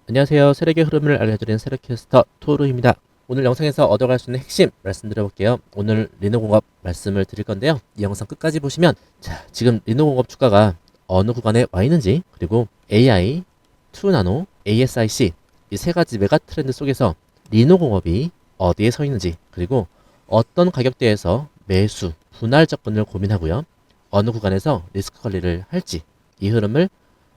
안녕하세요. 세력의 흐름을 알려드리는 세력캐스터 토르입니다. 오늘 영상에서 얻어갈 수 있는 핵심 말씀드려볼게요. 오늘 리노공업 말씀을 드릴 건데요. 이 영상 끝까지 보시면 지금 리노공업 주가가 어느 구간에 와 있는지, 그리고 AI, 2나노, ASIC 이 세 가지 메가 트렌드 속에서 리노공업이 어디에 서 있는지, 그리고 어떤 가격대에서 매수, 분할 접근을 고민하고요. 어느 구간에서 리스크 관리를 할지, 이 흐름을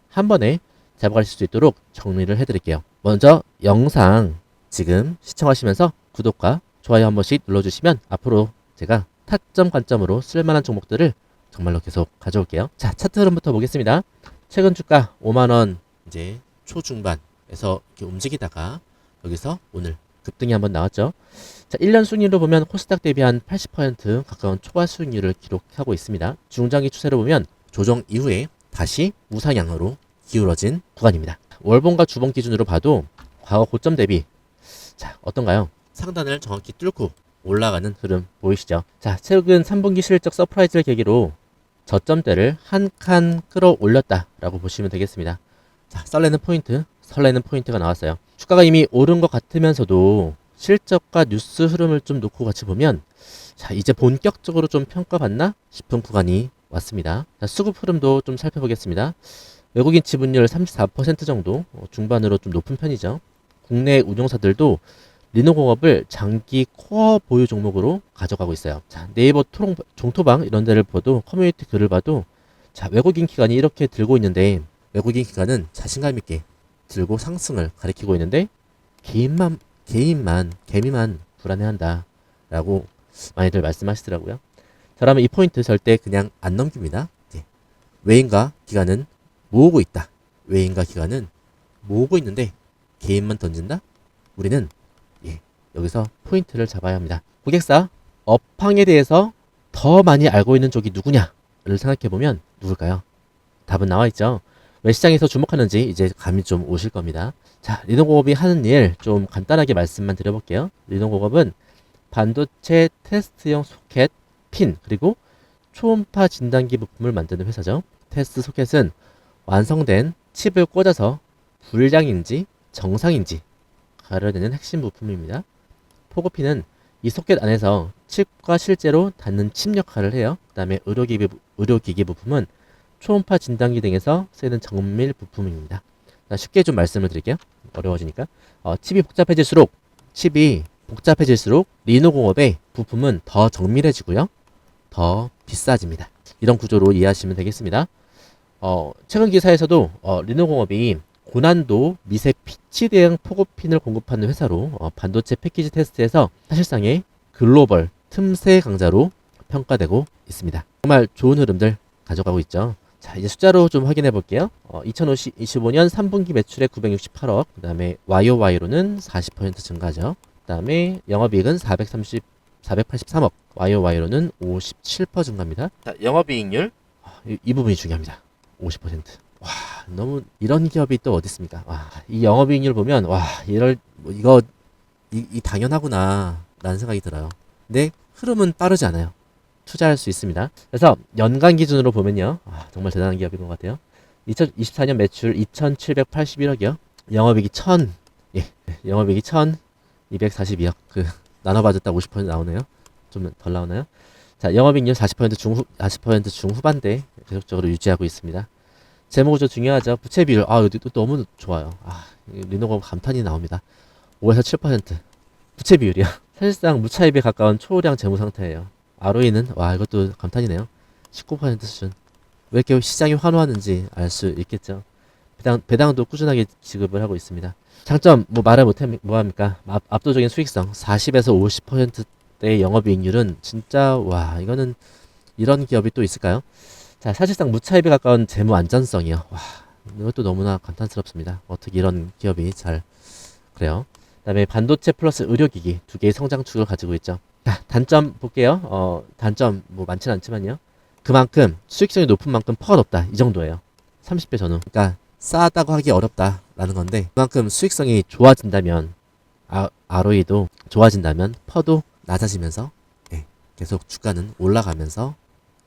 한 번에 잡아가실 수 있도록 정리를 해드릴게요. 먼저 영상 지금 시청하시면서 구독과 좋아요 한 번씩 눌러주시면 앞으로 제가 타점 관점으로 쓸만한 종목들을 정말로 계속 가져올게요. 자, 차트 흐름부터 보겠습니다. 최근 주가 5만원 이제 초중반에서 이렇게 움직이다가 여기서 오늘 급등이 한번 나왔죠. 자, 1년 수익률로 보면 코스닥 대비 한 80% 가까운 초과 수익률을 기록하고 있습니다. 중장기 추세로 보면 조정 이후에 다시 우상향으로 기울어진 구간입니다. 월봉과 주봉 기준으로 봐도 과거 고점 대비 어떤가요? 상단을 정확히 뚫고 올라가는 흐름 보이시죠? 자, 최근 3분기 실적 서프라이즈를 계기로 저점대를 한 칸 끌어올렸다라고 보시면 되겠습니다. 자, 설레는 포인트가 나왔어요. 주가가 이미 오른 것 같으면서도 실적과 뉴스 흐름을 좀 놓고 같이 보면 이제 본격적으로 좀 평가받나 싶은 구간이 왔습니다. 자, 수급 흐름도 좀 살펴보겠습니다. 외국인 지분율 34% 정도 중반으로 좀 높은 편이죠. 국내 운용사들도 리노공업을 장기 코어 보유 종목으로 가져가고 있어요. 자, 네이버 종토방 이런 데를 봐도, 커뮤니티 글을 봐도 외국인 기관이 이렇게 들고 있는데, 외국인 기관은 자신감 있게 들고 상승을 가리키고 있는데 개미만 불안해한다 라고 많이들 말씀하시더라고요. 자, 그러면 이 포인트 절대 그냥 안 넘깁니다. 외인과 기관은 모으고 있다. 외인과 기관은 모으고 있는데 개인만 던진다? 우리는 여기서 포인트를 잡아야 합니다. 고객사 업황에 대해서 더 많이 알고 있는 쪽이 누구냐를 생각해보면 누굴까요? 답은 나와있죠. 왜 시장에서 주목하는지 이제 감이 좀 오실 겁니다. 자, 리노공업이 하는 일 좀 간단하게 말씀만 드려볼게요. 리노공업은 반도체 테스트용 소켓, 핀, 그리고 초음파 진단기 부품을 만드는 회사죠. 테스트 소켓은 완성된 칩을 꽂아서 불량인지 정상인지 가려내는 핵심 부품입니다. 포고핀은 이 소켓 안에서 칩과 실제로 닿는 칩 역할을 해요. 그 다음에 의료기기 부품은 초음파 진단기 등에서 쓰이는 정밀 부품입니다. 자, 쉽게 좀 말씀을 드릴게요. 어려워지니까. 칩이 복잡해질수록 리노공업의 부품은 더 정밀해지고요. 더 비싸집니다. 이런 구조로 이해하시면 되겠습니다. 최근 기사에서도 리노공업이 고난도 미세 피치 대응 포고핀을 공급하는 회사로 반도체 패키지 테스트에서 사실상의 글로벌 틈새 강자로 평가되고 있습니다. 정말 좋은 흐름들 가져가고 있죠. 자, 이제 숫자로 좀 확인해 볼게요. 2025년 3분기 매출액 968억, 그 다음에 YOY로는 40% 증가죠. 그 다음에 영업이익은 483억, YOY로는 57% 증가입니다. 자, 영업이익률, 이 부분이 중요합니다. 50%. 와, 너무 이런 기업이 또 어디 있습니까? 와, 이 영업이익률 보면 이 당연하구나 라는 생각이 들어요. 근데 흐름은 빠르지 않아요. 투자할 수 있습니다. 그래서 연간 기준으로 보면요, 정말 대단한 기업인 것 같아요. 2024년 매출 2,781억이요. 영업이익이 영업이익이 1,242억. 나눠받았다 50% 나오네요. 좀 덜 나오나요? 자, 영업이익률 40% 중후반대 계속적으로 유지하고 있습니다. 재무구조 중요하죠. 부채 비율, 이것도 너무 좋아요. 리노공업 감탄이 나옵니다. 5에서 7% 부채 비율이요. 사실상 무차입에 가까운 초우량 재무 상태예요. ROE는 이것도 감탄이네요. 19% 수준. 왜 이렇게 시장이 환호하는지 알 수 있겠죠. 배당도 꾸준하게 지급을 하고 있습니다. 장점 말을 못해 뭐합니까? 압도적인 수익성 40에서 50%대의 영업이익률은 진짜 이거는 이런 기업이 또 있을까요? 자, 사실상 무차입에 가까운 재무 안전성이요. 이것도 너무나 감탄스럽습니다. 어떻게 이런 기업이 그래요. 그 다음에 반도체 플러스 의료기기 두 개의 성장축을 가지고 있죠. 자, 단점 볼게요. 단점 많지는 않지만요. 그만큼 수익성이 높은 만큼 퍼가 높다. 이 정도예요. 30배 전후. 그러니까 싸다고 하기 어렵다라는 건데, 그만큼 수익성이 좋아진다면, ROE도 좋아진다면 퍼도 낮아지면서 계속 주가는 올라가면서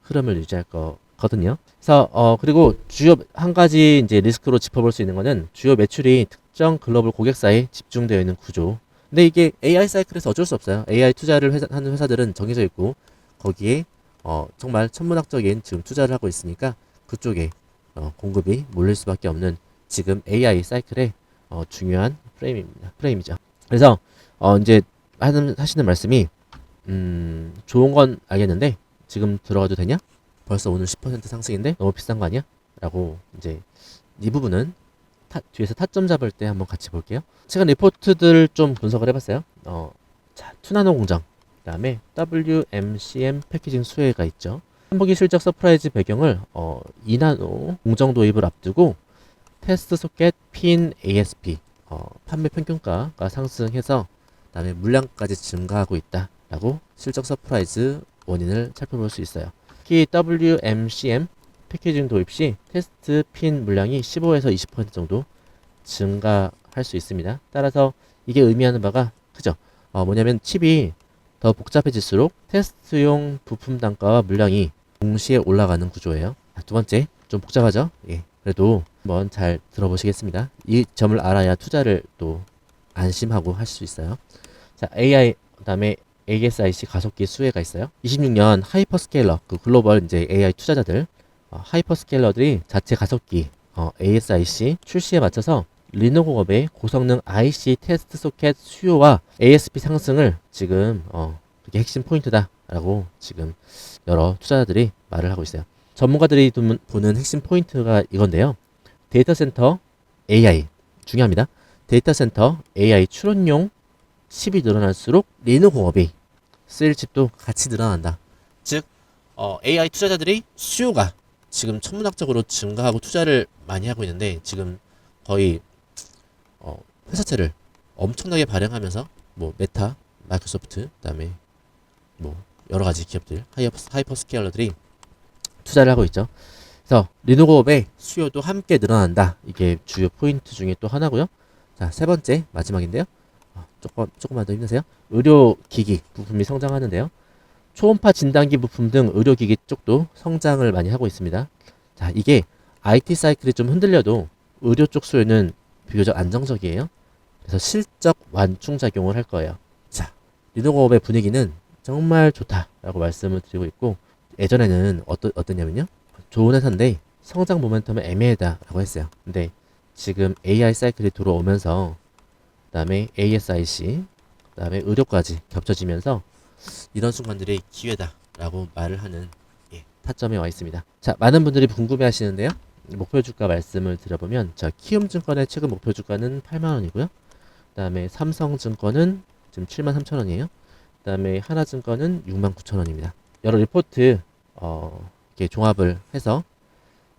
흐름을 유지할 것 거든요. 그래서 그리고 주요 한 가지 이제 리스크로 짚어볼 수 있는 거는 주요 매출이 특정 글로벌 고객사에 집중되어 있는 구조. 근데 이게 AI 사이클에서 어쩔 수 없어요. AI 투자를 하는 회사들은 정해져 있고 거기에 정말 천문학적인 지금 투자를 하고 있으니까 그쪽에 공급이 몰릴 수밖에 없는 지금 AI 사이클의 중요한 프레임이죠. 그래서 이제 하시는 말씀이 좋은 건 알겠는데 지금 들어가도 되냐? 벌써 오늘 10% 상승인데 너무 비싼 거 아니야? 라고 이제 이 부분은 뒤에서 타점 잡을 때 한번 같이 볼게요. 최근 리포트들 좀 분석을 해봤어요. 자, 투나노 공장, 그다음에 WMCM 패키징 수혜가 있죠. 한보기 실적 서프라이즈 배경을 2나노 공정 도입을 앞두고 테스트 소켓 핀 ASP 판매 평균가가 상승해서 그다음에 물량까지 증가하고 있다라고 실적 서프라이즈 원인을 살펴볼 수 있어요. 특히 WMCM 패키징 도입 시 테스트 핀 물량이 15에서 20% 정도 증가할 수 있습니다. 따라서 이게 의미하는 바가 크죠. 뭐냐면 칩이 더 복잡해질수록 테스트용 부품 단가와 물량이 동시에 올라가는 구조예요. 두 번째, 좀 복잡하죠? 예. 그래도 한번 잘 들어보시겠습니다. 이 점을 알아야 투자를 또 안심하고 할 수 있어요. 자, AI, 그 다음에 ASIC 가속기 수혜가 있어요. 26년 하이퍼스케일러, 그 글로벌 이제 AI 투자자들, 하이퍼스케일러들이 자체 가속기, ASIC 출시에 맞춰서 리노공업의 고성능 IC 테스트 소켓 수요와 ASP 상승을 지금 그게 핵심 포인트다라고 지금 여러 투자자들이 말을 하고 있어요. 전문가들이 보는 핵심 포인트가 이건데요. 데이터 센터 AI 중요합니다. 데이터 센터 AI 추론용 칩이 늘어날수록 리노공업이 쓰일 칩도 같이 늘어난다. 즉 AI 투자자들이 수요가 지금 천문학적으로 증가하고 투자를 많이 하고 있는데 지금 거의 회사채를 엄청나게 발행하면서 뭐 메타, 마이크로소프트, 그다음에 뭐 여러 가지 기업들, 하이퍼스케일러들이 투자를 하고 있죠. 그래서 리노고업의 수요도 함께 늘어난다. 이게 주요 포인트 중에 또 하나고요. 자, 세 번째 마지막인데요. 조금만 더 힘내세요. 의료기기 부품이 성장하는데요. 초음파 진단기 부품 등 의료기기 쪽도 성장을 많이 하고 있습니다. 자, 이게 IT 사이클이 좀 흔들려도 의료 쪽 수요는 비교적 안정적이에요. 그래서 실적 완충 작용을 할 거예요. 자, 리노고업의 분위기는 정말 좋다라고 말씀을 드리고 있고 예전에는 어떠냐면요. 좋은 회사인데 성장 모멘텀은 애매하다라고 했어요. 근데 지금 AI 사이클이 들어오면서 그다음에 ASIC, 그다음에 의료까지 겹쳐지면서 이런 순간들이 기회다라고 말을 하는 타점에 와 있습니다. 자, 많은 분들이 궁금해 하시는데요. 목표 주가 말씀을 드려보면 자, 키움증권의 최근 목표 주가는 8만원이고요. 그 다음에 삼성증권은 지금 73,000원이에요. 그 다음에 하나증권은 69,000원입니다. 여러 리포트 이렇게 종합을 해서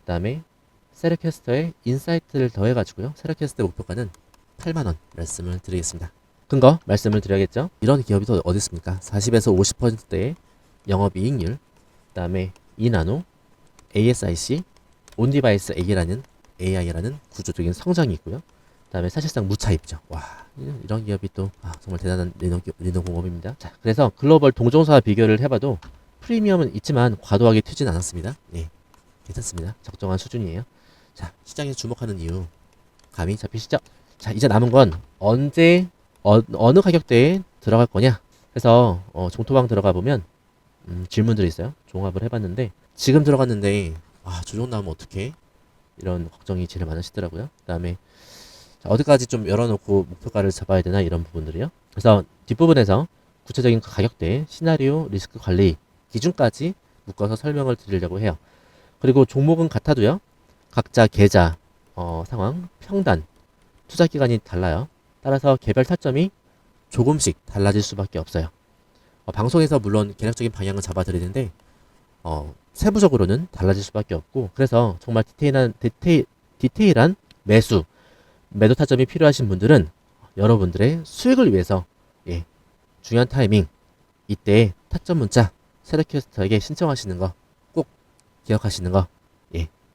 그 다음에 세력캐스터의 인사이트를 더해가지고요. 세력캐스터 목표가는 8만원 말씀을 드리겠습니다. 근거 말씀을 드려야겠죠. 이런 기업이 또 어디 있습니까? 40에서 50%대의 영업이익률, 그 다음에 이나노, ASIC, 온디바이스 AI라는 구조적인 성장이 있고요. 그 다음에 사실상 무차입죠. 와, 이런 기업이 또 정말 대단한 리노공업입니다. 자, 그래서 글로벌 동종사와 비교를 해봐도 프리미엄은 있지만 과도하게 튀진 않았습니다. 예, 괜찮습니다. 적정한 수준이에요. 자, 시장에서 주목하는 이유 감이 잡히시죠? 자, 이제 남은 건 언제 어느 가격대에 들어갈 거냐. 그래서 종토방 들어가 보면 질문들이 있어요. 종합을 해봤는데 지금 들어갔는데 조정 나오면 어떡해? 이런 걱정이 제일 많으시더라고요. 그 다음에 어디까지 좀 열어놓고 목표가를 잡아야 되나 이런 부분들이요. 그래서 뒷부분에서 구체적인 가격대, 시나리오, 리스크 관리 기준까지 묶어서 설명을 드리려고 해요. 그리고 종목은 같아도요. 각자 계좌, 상황, 평단, 투자 기간이 달라요. 따라서 개별 타점이 조금씩 달라질 수밖에 없어요. 방송에서 물론 개략적인 방향을 잡아드리는데 세부적으로는 달라질 수밖에 없고 그래서 정말 디테일한 매도 타점이 필요하신 분들은 여러분들의 수익을 위해서 중요한 타이밍 이때 타점 문자 세력캐스터에게 신청하시는 거 꼭 기억하시는 거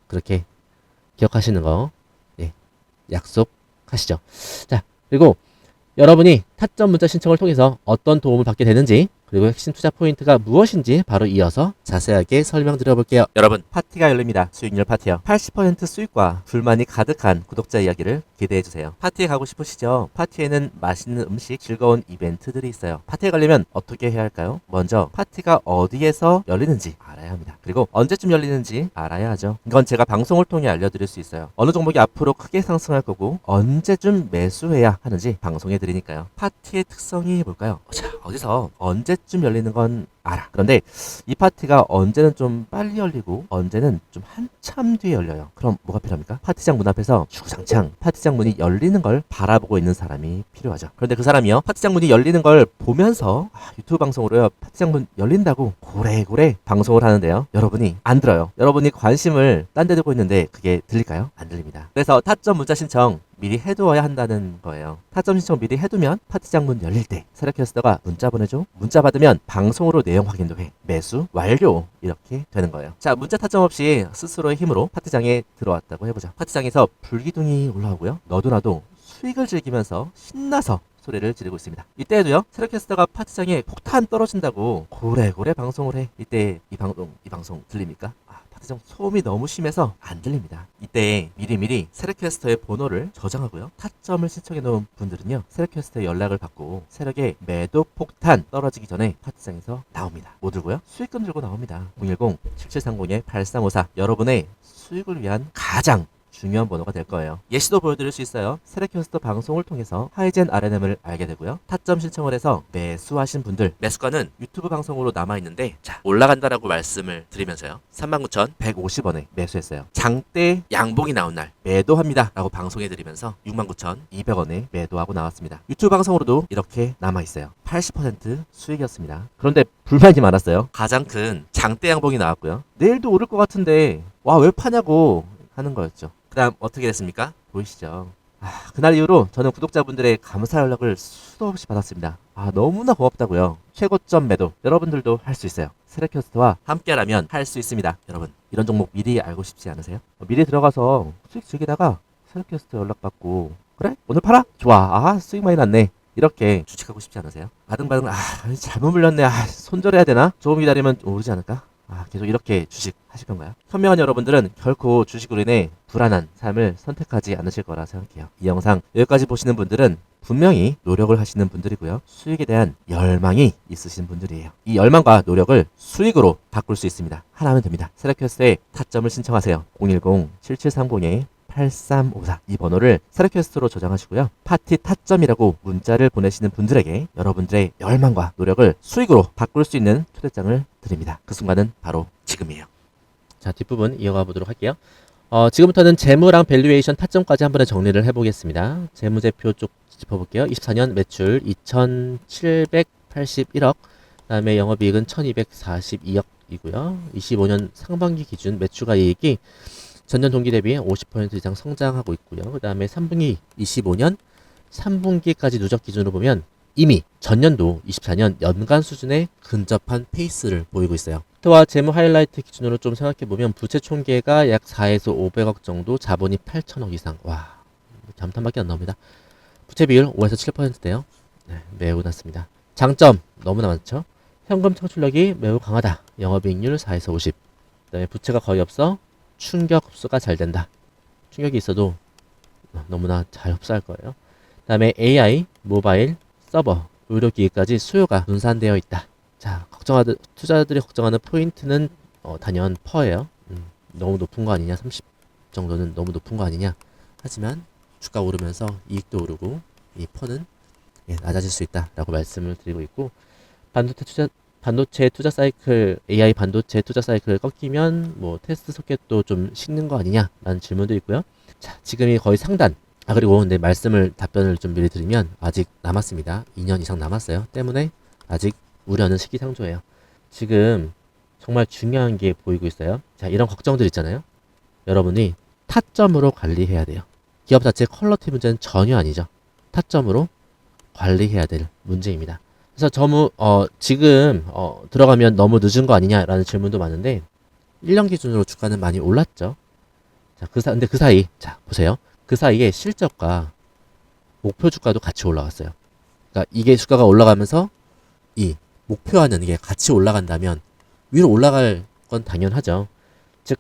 그렇게 기억하시는 거 약속하시죠. 자, 그리고 여러분이 타점 문자 신청을 통해서 어떤 도움을 받게 되는지, 그리고 핵심 투자 포인트가 무엇인지 바로 이어서 자세하게 설명드려 볼게요. 여러분, 파티가 열립니다. 수익률 파티요. 80% 수익과 불만이 가득한 구독자 이야기를 기대해 주세요. 파티에 가고 싶으시죠? 파티에는 맛있는 음식, 즐거운 이벤트들이 있어요. 파티에 가려면 어떻게 해야 할까요? 먼저 파티가 어디에서 열리는지 알아야 합니다. 그리고 언제쯤 열리는지 알아야 하죠. 이건 제가 방송을 통해 알려드릴 수 있어요. 어느 종목이 앞으로 크게 상승할 거고 언제쯤 매수해야 하는지 방송해 드리니까요. 파티의 특성이 뭘까요? 자, 어디서 언제쯤 열리는 건 알아. 그런데 이 파티가 언제는 좀 빨리 열리고 언제는 좀 한참 뒤에 열려요. 그럼 뭐가 필요합니까? 파티장 문 앞에서 주구장창 파티장 문이 열리는 걸 바라보고 있는 사람이 필요하죠. 그런데 그 사람이요, 파티장 문이 열리는 걸 보면서 유튜브 방송으로요, 파티장 문 열린다고 고래고래 방송을 하는데요, 여러분이 안 들어요. 여러분이 관심을 딴 데 두고 있는데 그게 들릴까요? 안 들립니다. 그래서 타점 문자 신청 미리 해두어야 한다는 거예요. 타점 신청 미리 해두면 파티장 문 열릴 때 세력캐스터가 문자 보내줘. 문자 받으면 방송으로 내용 확인도 해. 매수 완료. 이렇게 되는 거예요. 자, 문자 타점 없이 스스로의 힘으로 파티장에 들어왔다고 해보자. 파티장에서 불기둥이 올라오고요. 너도 나도 수익을 즐기면서 신나서 소리를 지르고 있습니다. 이때에도요, 세력캐스터가 파티장에 폭탄 떨어진다고 고래고래 방송을 해. 이때 이 방송 들립니까? 파티장 소음이 너무 심해서 안 들립니다. 이때 미리미리 세력캐스터의 번호를 저장하고요, 타점을 신청해 놓은 분들은요, 세력캐스터의 연락을 받고 세력의 매도 폭탄 떨어지기 전에 파티장에서 나옵니다. 뭐 들고요? 수익금 들고 나옵니다. 010-7730-8354 여러분의 수익을 위한 가장 중요한 번호가 될 거예요. 예시도 보여드릴 수 있어요. 세력캐스터 방송을 통해서 하이젠 RNM을 알게 되고요, 타점 신청을 해서 매수하신 분들, 매수가는 유튜브 방송으로 남아있는데, 자, 올라간다라고 말씀을 드리면서요, 39,150원에 매수했어요. 장대 양봉이 나온 날 매도합니다 라고 방송해드리면서 69,200원에 매도하고 나왔습니다. 유튜브 방송으로도 이렇게 남아있어요. 80% 수익이었습니다. 그런데 불만이 많았어요. 가장 큰 장대 양봉이 나왔고요, 내일도 오를 것 같은데 와, 왜 파냐고 하는 거였죠. 그 다음 어떻게 됐습니까? 보이시죠? 그날 이후로 저는 구독자분들의 감사 연락을 수도 없이 받았습니다. 너무나 고맙다고요. 최고점 매도 여러분들도 할 수 있어요. 세력캐스터와 함께라면 할 수 있습니다. 여러분, 이런 종목 미리 알고 싶지 않으세요? 미리 들어가서 수익 즐기다가 세력캐스터 연락받고, 그래? 오늘 팔아? 좋아. 수익 많이 났네. 이렇게 주식하고 싶지 않으세요? 바등바등 잘못 물렸네. 손절해야 되나? 조금 기다리면 오르지 않을까? 계속 이렇게 주식 하실 건가요? 현명한 여러분들은 결코 주식으로 인해 불안한 삶을 선택하지 않으실 거라 생각해요. 이 영상 여기까지 보시는 분들은 분명히 노력을 하시는 분들이고요, 수익에 대한 열망이 있으신 분들이에요. 이 열망과 노력을 수익으로 바꿀 수 있습니다. 하나면 됩니다. 세력캐스터에 타점을 신청하세요. 010-7730-8354 이 번호를 세력캐스터로 저장하시고요, 파티 타점이라고 문자를 보내시는 분들에게 여러분들의 열망과 노력을 수익으로 바꿀 수 있는 초대장을 드립니다. 그 순간은 바로 지금이에요. 자, 뒷부분 이어가 보도록 할게요. 지금부터는 재무랑 밸류에이션 타점까지 한 번에 정리를 해보겠습니다. 재무제표 쪽 짚어볼게요. 24년 매출 2,781억, 그 다음에 영업이익은 1,242억이고요. 25년 상반기 기준 매출가이익이 전년 동기 대비 50% 이상 성장하고 있고요. 그 다음에 3분기 25년 3분기까지 누적 기준으로 보면 이미 전년도 24년 연간 수준에 근접한 페이스를 보이고 있어요. 와 재무 하이라이트 기준으로 좀 생각해보면 부채 총계가 약 4에서 500억 정도, 자본이 8천억 이상. 와, 감탄밖에 안 나옵니다. 부채 비율 5에서 7%대요. 네, 매우 낮습니다. 장점 너무나 많죠. 현금 창출력이 매우 강하다. 영업이익률 4에서 50. 그 다음에 부채가 거의 없어. 충격 흡수가 잘 된다. 충격이 있어도 너무나 잘 흡수할 거예요. 그 다음에 AI, 모바일, 서버, 의료기기까지 수요가 분산되어 있다. 자, 투자자들이 걱정하는 포인트는 단연 퍼예요. 너무 높은 거 아니냐, 30 정도는 너무 높은 거 아니냐. 하지만 주가 오르면서 이익도 오르고 이 퍼는 낮아질 수 있다라고 말씀을 드리고 있고, 반도체 투자 사이클, AI 반도체 투자 사이클 꺾이면 뭐 테스트 소켓도 좀 식는 거 아니냐라는 질문도 있고요. 자, 지금이 거의 상단. 그리고 근데 답변을 좀 미리 드리면 아직 남았습니다. 2년 이상 남았어요. 때문에 아직 우려는 시기상조예요. 지금 정말 중요한 게 보이고 있어요. 자, 이런 걱정들 있잖아요. 여러분이 타점으로 관리해야 돼요. 기업 자체 퀄러티 문제는 전혀 아니죠. 타점으로 관리해야 될 문제입니다. 그래서 지금 들어가면 너무 늦은 거 아니냐라는 질문도 많은데 1년 기준으로 주가는 많이 올랐죠. 자, 근데 그 사이, 자, 보세요. 그 사이에 실적과 목표 주가도 같이 올라왔어요. 그러니까 이게 주가가 올라가면서 이 목표하는 이게 같이 올라간다면 위로 올라갈 건 당연하죠. 즉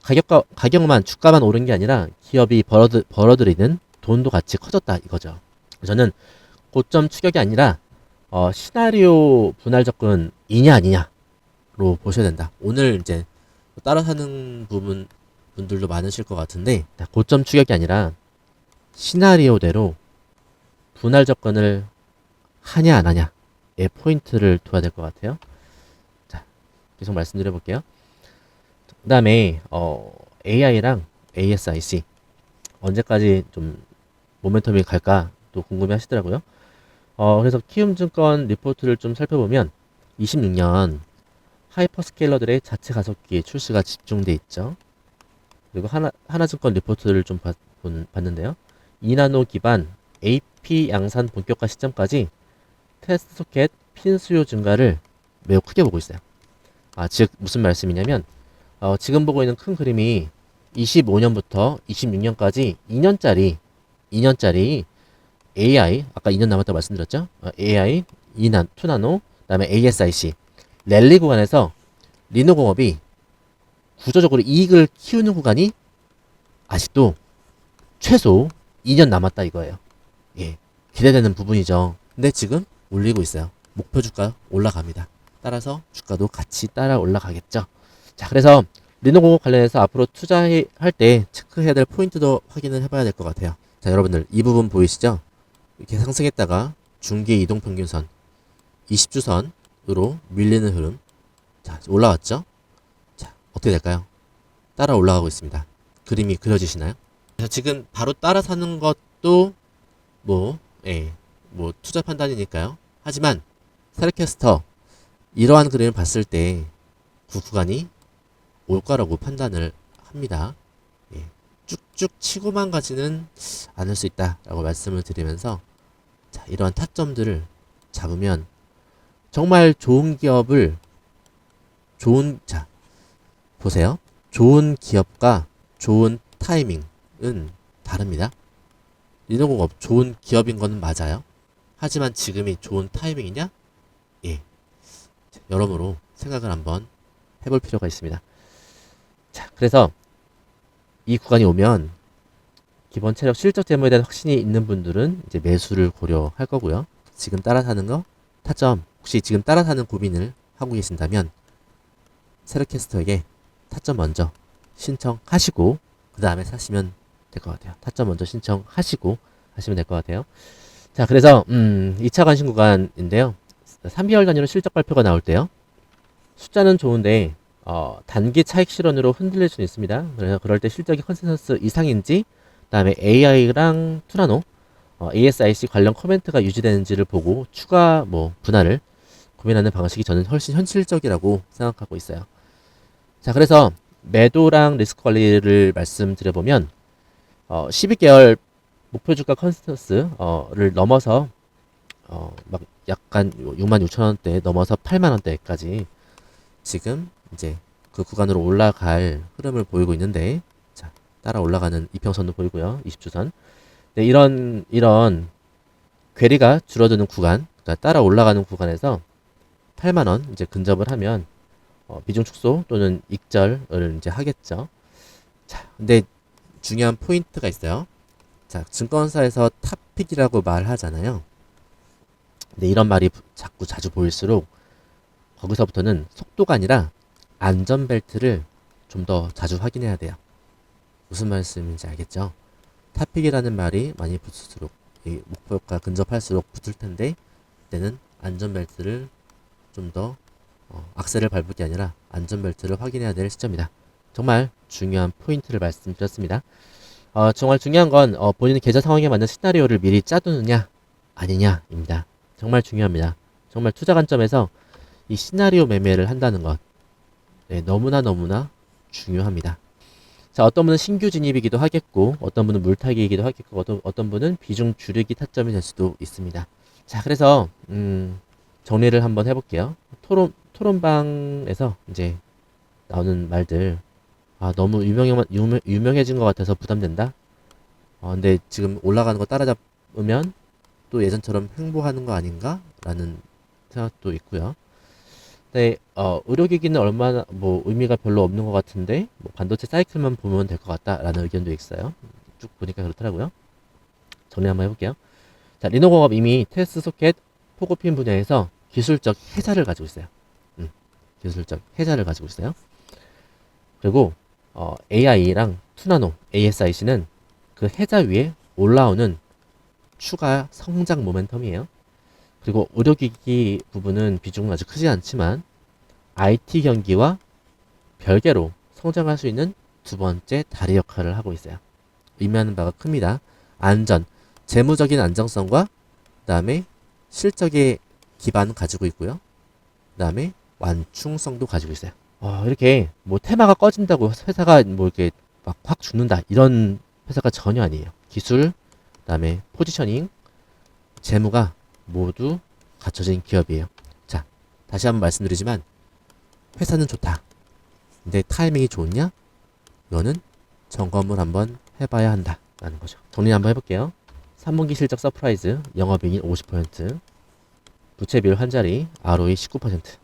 가격만 주가만 오른 게 아니라 기업이 벌어들이는 돈도 같이 커졌다 이거죠. 저는 고점 추격이 아니라 시나리오 분할 접근이냐 아니냐로 보셔야 된다. 오늘 이제 따라 사는 분들도 많으실 것 같은데 고점 추격이 아니라 시나리오대로 분할 접근을 하냐 안 하냐에 포인트를 둬야 될 것 같아요. 자, 계속 말씀드려 볼게요. 그 다음에 AI랑 ASIC 언제까지 좀 모멘텀이 갈까 또 궁금해 하시더라고요. 그래서 키움증권 리포트를 좀 살펴보면 26년 하이퍼스케일러들의 자체 가속기 출시가 집중돼 있죠. 그리고 하나증권 리포트를 좀 봤는데요. 2나노 기반 AP 양산 본격화 시점까지 테스트 소켓 핀 수요 증가를 매우 크게 보고 있어요. 즉 무슨 말씀이냐면 지금 보고 있는 큰 그림이 25년부터 26년까지 2년짜리 AI 아까 2년 남았다고 말씀드렸죠. AI 2나노 그다음에 ASIC 랠리 구간에서 리노공업이 구조적으로 이익을 키우는 구간이 아직도 최소 2년 남았다 이거예요. 예, 기대되는 부분이죠. 근데 지금 올리고 있어요. 목표 주가 올라갑니다. 따라서 주가도 같이 따라 올라가겠죠. 자, 그래서 리노공업 관련해서 앞으로 투자할 때 체크해야 될 포인트도 확인을 해봐야 될 것 같아요. 자, 여러분들 이 부분 보이시죠? 이렇게 상승했다가 중기 이동평균선 20주선으로 밀리는 흐름. 자, 올라왔죠? 자, 어떻게 될까요? 따라 올라가고 있습니다. 그림이 그려지시나요? 그래서 지금 바로 따라 사는 것도 뭐 투자 판단이니까요. 하지만 세력캐스터 이러한 그림을 봤을 때 그 구간이 올 거라고 판단을 합니다. 예, 쭉쭉 치고만 가지는 않을 수 있다라고 말씀을 드리면서 자, 이러한 타점들을 잡으면 정말 좋은 기업을 자, 보세요. 좋은 기업과 좋은 타이밍은 다릅니다. 리노공업 좋은 기업인 건 맞아요. 하지만 지금이 좋은 타이밍이냐? 예. 여러모로 생각을 한번 해볼 필요가 있습니다. 자, 그래서 이 구간이 오면 기본 체력 실적 재무에 대한 확신이 있는 분들은 이제 매수를 고려할 거고요. 지금 따라 사는 거 타점 혹시 지금 따라 사는 고민을 하고 계신다면 세력캐스터에게 타점 먼저 신청하시고 그 다음에 사시면 될 것 같아요. 타점 먼저 신청하시고 하시면 될 것 같아요. 자, 그래서 2차 관심 구간인데요. 3개월 단위로 실적 발표가 나올 때요. 숫자는 좋은데 단기 차익 실현으로 흔들릴 수는 있습니다. 그래서 그럴 때 실적이 컨센서스 이상인지 그다음에 AI랑 투나노 ASIC 관련 코멘트가 유지되는지를 보고 추가 분할을 고민하는 방식이 저는 훨씬 현실적이라고 생각하고 있어요. 자, 그래서 매도랑 리스크 관리를 말씀드려보면 12개월 목표 주가 컨센서스를 넘어서 막 약간 66,000원대 넘어서 8만원대까지 지금 이제 그 구간으로 올라갈 흐름을 보이고 있는데 자, 따라 올라가는 이평선도 보이고요. 20주선. 네, 이런 괴리가 줄어드는 구간, 그러니까 따라 올라가는 구간에서 8만원 이제 근접을 하면 비중 축소 또는 익절을 이제 하겠죠. 자, 근데 중요한 포인트가 있어요. 자, 증권사에서 탑픽이라고 말하잖아요. 근데 이런 말이 자주 보일수록 거기서부터는 속도가 아니라 안전벨트를 좀 더 자주 확인해야 돼요. 무슨 말씀인지 알겠죠? 탑픽이라는 말이 많이 붙을수록 이 목표가 근접할수록 붙을 텐데 그때는 안전벨트를 좀 더 악셀을 밟을 게 아니라 안전벨트를 확인해야 될 시점이다. 정말 중요한 포인트를 말씀드렸습니다. 정말 중요한 건 본인의 계좌 상황에 맞는 시나리오를 미리 짜두느냐 아니냐입니다. 정말 중요합니다. 정말 투자 관점에서 이 시나리오 매매를 한다는 것 너무나 중요합니다. 자, 어떤 분은 신규 진입이기도 하겠고 어떤 분은 물타기이기도 하겠고 어떤 분은 비중 줄이기 타점이 될 수도 있습니다. 자, 그래서 정리를 한번 해볼게요. 토론방에서 이제 나오는 말들 너무 유명해진 것 같아서 부담된다. 근데 지금 올라가는 거 따라잡으면 또 예전처럼 횡보하는 거 아닌가? 라는 생각도 있고요. 네, 의료기기는 얼마나 뭐 의미가 별로 없는 것 같은데 뭐 반도체 사이클만 보면 될 것 같다라는 의견도 있어요. 쭉 보니까 그렇더라고요. 정리 한번 해볼게요. 자, 리노공업 이미 테스트 소켓 포고핀 분야에서 기술적 혜자를 가지고 있어요. 기술적 혜자를 가지고 있어요. 그리고 AI랑 투나노 ASIC는 그 혜자 위에 올라오는 추가 성장 모멘텀이에요. 그리고 의료기기 부분은 비중은 아주 크지 않지만 IT 경기와 별개로 성장할 수 있는 두 번째 다리 역할을 하고 있어요. 의미하는 바가 큽니다. 안전, 재무적인 안정성과 그 다음에 실적의 기반 가지고 있고요. 그 다음에 완충성도 가지고 있어요. 이렇게 뭐 테마가 꺼진다고 회사가 뭐 이렇게 막 확 죽는다 이런 회사가 전혀 아니에요. 기술, 그 다음에 포지셔닝, 재무가 모두 갖춰진 기업이에요. 자, 다시 한번 말씀드리지만 회사는 좋다. 근데 타이밍이 좋냐? 이거는 점검을 한번 해봐야 한다라는 거죠. 정리 한번 해볼게요. 3분기 실적 서프라이즈, 영업이익 50%, 부채비율 한 자리, ROE 19%,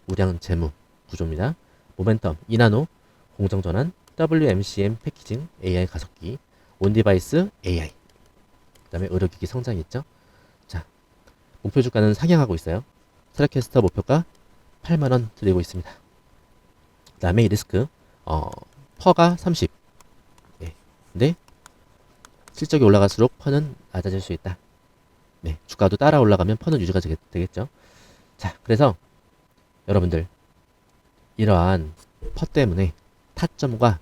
우량 재무 구조입니다. 모멘텀, 이나노, 공정전환, WMCM 패키징, AI 가속기, 온디바이스, AI. 그 다음에 의료기기 성장이 있죠. 자, 목표 주가는 상향하고 있어요. 세라캐스터 목표가 8만원 드리고 있습니다. 그 다음에 리스크, 퍼가 30. 네. 근데 실적이 올라갈수록 퍼는 낮아질 수 있다. 네. 주가도 따라 올라가면 퍼는 유지가 되겠죠. 자, 그래서 여러분들 이러한 퍼 때문에 타점과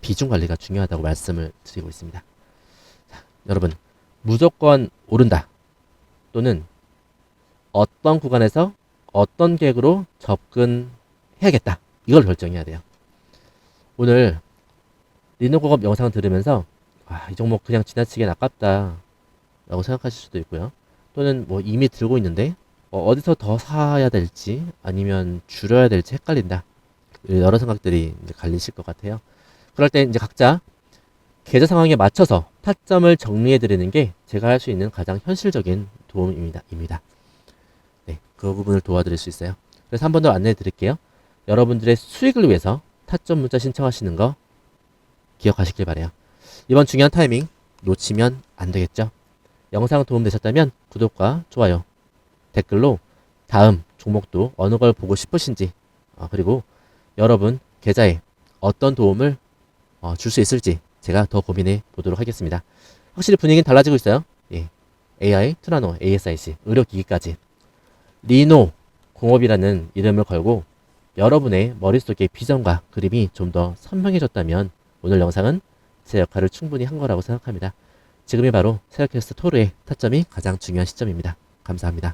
비중 관리가 중요하다고 말씀을 드리고 있습니다. 자, 여러분 무조건 오른다 또는 어떤 구간에서 어떤 계획으로 접근해야겠다 이걸 결정해야 돼요. 오늘 리노공업 영상 들으면서 이 종목 그냥 지나치게 아깝다 라고 생각하실 수도 있고요. 또는 뭐 이미 들고 있는데 어디서 더 사야 될지 아니면 줄여야 될지 헷갈린다. 여러 생각들이 이제 갈리실 것 같아요. 그럴 때 이제 각자 계좌 상황에 맞춰서 타점을 정리해 드리는 게 제가 할 수 있는 가장 현실적인 도움입니다. 네, 그 부분을 도와드릴 수 있어요. 그래서 한 번 더 안내해 드릴게요. 여러분들의 수익을 위해서 타점 문자 신청하시는 거 기억하시길 바래요. 이번 중요한 타이밍 놓치면 안 되겠죠. 영상 도움 되셨다면 구독과 좋아요, 댓글로 다음 종목도 어느 걸 보고 싶으신지 그리고 여러분 계좌에 어떤 도움을 줄 수 있을지 제가 더 고민해 보도록 하겠습니다. 확실히 분위기는 달라지고 있어요. 예. AI, 투나노, ASIC, 의료기기까지 리노 공업이라는 이름을 걸고 여러분의 머릿속의 비전과 그림이 좀 더 선명해졌다면 오늘 영상은 제 역할을 충분히 한 거라고 생각합니다. 지금이 바로 세라캐스트 토르의 타점이 가장 중요한 시점입니다. 감사합니다.